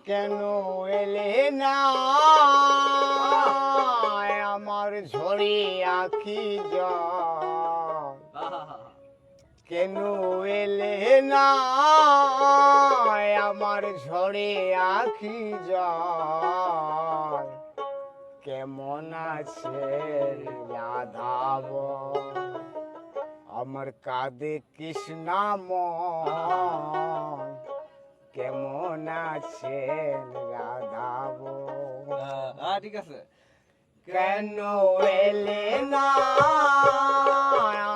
কেন এলে না আমার ঝরে আখি জল, কেন এলে না আমার ঝরে আখি জল, কেমন আছে রাধাব আমার কাঁদে কৃষ্ণাময়, কেমন আছেন রাধাব। ঠিক আছে। কেন এলে না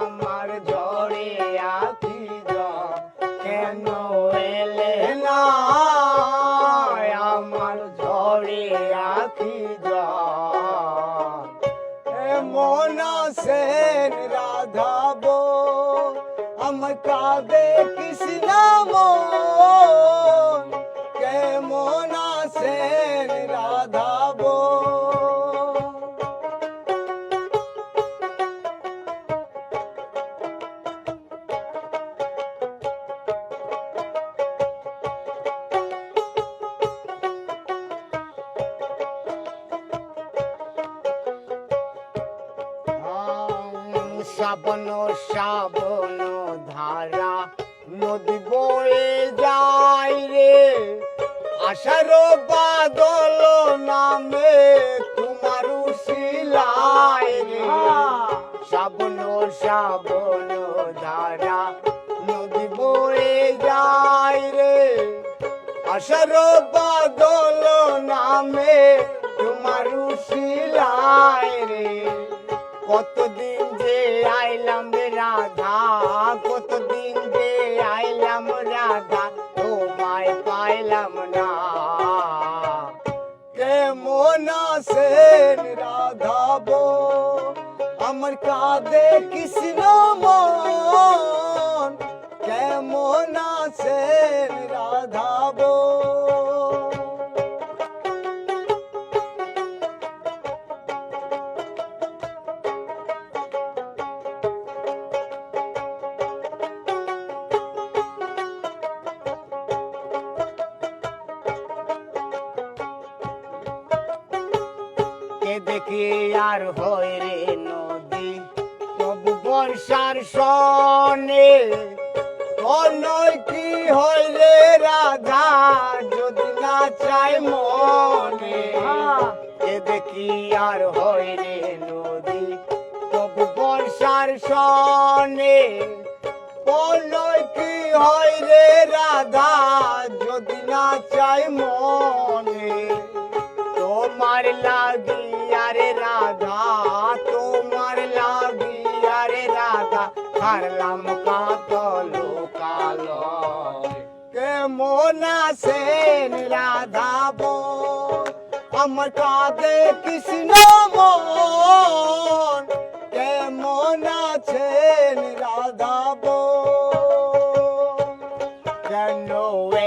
আমার ঝরে আখি জল, কেন এলে না আমার ঝরে আখি জল, কেমন আছেন রাধাব আমার কাঁদে কৃষ্ণাময়, কেমন আছেন রাধাব। শ্রাবণ শ্রাবণ ধারা নদী বয়ে যায় রে, আষাঢ় বাদল নামে তোমার শিলায় রে। শ্রাবণ শ্রাবণ ধারা নদী বয়ে যায় রে, আষাঢ় বাদল নামে তোমার শিলায় রে। কতদিন যে আইলাম রাধা, কতদিন যে আইলাম রাধা, তোমায় পাইলাম না, কেমন আছেন রাধাব আমার কাঁদে কৃষ্ণমন, কেমন আছেন রাধাব। দেখি আর হয় রে নদী তবু বর্ষার সনে, নয় কি হয় রে রাধা যদি না চাই মনে। এ দেখি আর হয় রে নদী তবু বর্ষার সনে, নয় কি হয় রে রাধা যদি না চাই মনে। তোমার লাগি আরে রাধা, তোমার লাগি আরে রাধা, হারলাম কাতল কালো, কেমন আছেন রাধাব আমার কাঁদে কৃষ্ণমন, কেমন আছেন রাধাব। কেন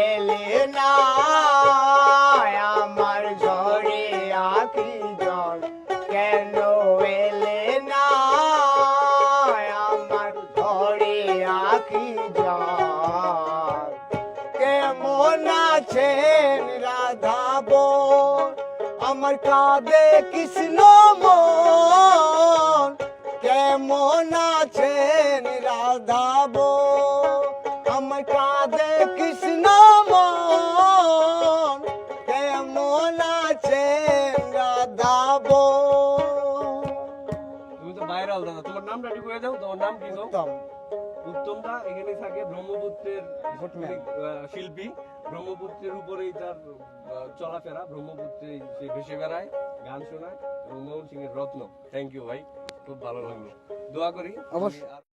এলে না আমার ঝরে আখি জল, কেন এলে না আমার ঝরে আখি জল, কেমন আছেন রাধাব আমার কাঁদে কৃষ্ণমন, কেমন আছেন রাধাব আমার কাঁদে কৃষ্ণমন, কেমন আছেন রাধাব। তুমি তো ভাইরাল দাদা, তোমার নামটা ঠিক হয়ে যাও। তোমার নাম কি? উত্তম। উত্তমদা এখানে থাকে, ব্রহ্মপুত্রের শিল্পী, ব্রহ্মপুত্রের উপরেই তার চলাফেরা, ব্রহ্মপুত্রে সে ভেসে বেড়ায়, গান শোনায় এবং মোহন সিং এর রত্ন। থ্যাংক ইউ ভাই, খুব ভালো লাগলো। দোয়া করি অবশ্যই।